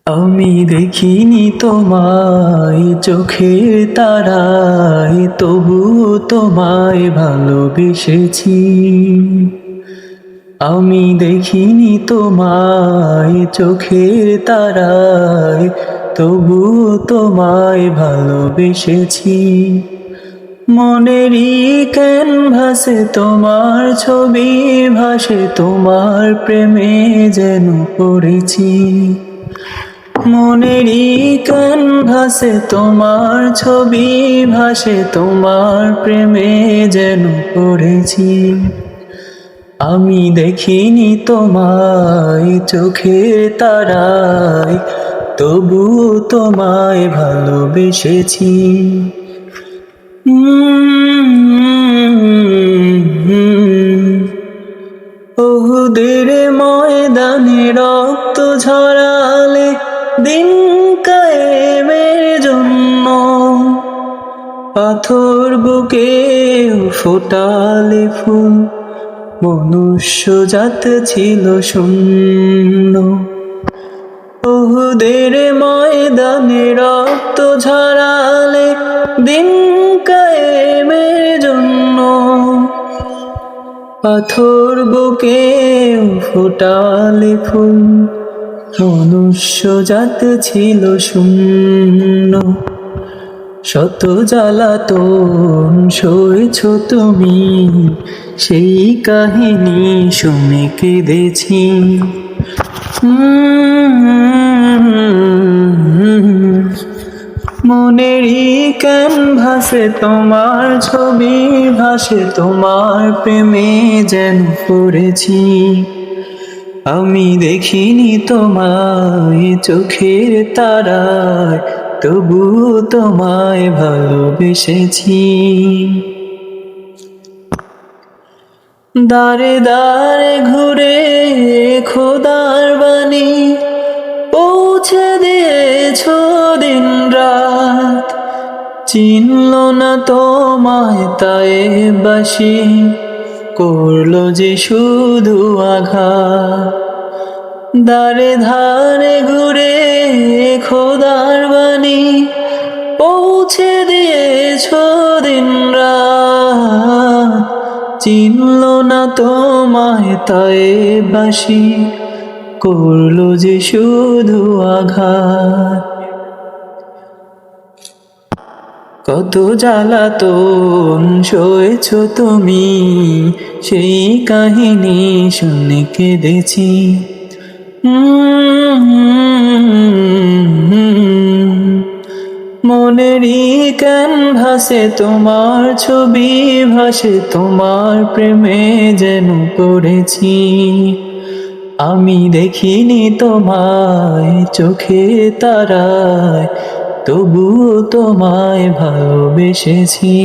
আমি দেখিনি তোমায় চোখের তারায়, তবুও তোমায় ভালোবেসেছি। আমি দেখিনি তোমায় চোখের তারায়, তবুও তোমায় ভালোবেসেছি। মনেরই ক্যানভাসে তোমার ছবি ভাসে, তোমার প্রেমে যেন পড়েছি। মনেরই ক্যানভাসে তোমার ছবি ভাসে, তোমার প্রেমে যেন পড়েছি। আমি দেখিনি তোমায় চোখের তারায়, তবুও তোমায় ভালোবেসেছি। ওহুদের ময়দানে রক্ত ঝরালে দিন কায়েমের জন্য, পাথর বুকে ফোটালে ফুল, মনুষ্য জাত ছিল শূন্য। ওহুদের ময়দানে রক্ত ঝরালে দিন কায়েমের জন্য, পাথর বুকে ফোটালে ফুল, মনুষ্য জাত ছিল শূন্য। শত জ্বালাতন সয়েছ তুমি, সেই কাহিনী শুনে কেঁদেছি। মনেরই ক্যানভাসে তোমার ছবি ভাসে, তোমার প্রেমে যেন পড়েছি। আমি দেখিনি তোমায় চোখের তারায়, তবুও তোমায় ভালোবেসেছি। দাঁড়ে দাঁড়ে ঘুরে খোদার বাণী পৌঁছে দিয়েছ দিন রাত, চিনল না তোমায় তায়েববাসী, করলো যে শুধু আঘাত। দাঁড়ে ধারে ঘুরে খোদার বাণী পৌঁছে দিয়েছ দিন রাত, চিনল না তোমায় তায়েববাসী, করলো যে শুধু আঘাত। কত জ্বালাতন সয়েছ তুমি, সেই কাহিনী শুনে কেঁদেছি। মনেরই ক্যানভাসে তোমার ছবি ভাসে, তোমার প্রেমে যেন পড়েছি। আমি দেখিনি তোমায় চোখে তারায়, তবুও তোমায় ভালোবেসেছি।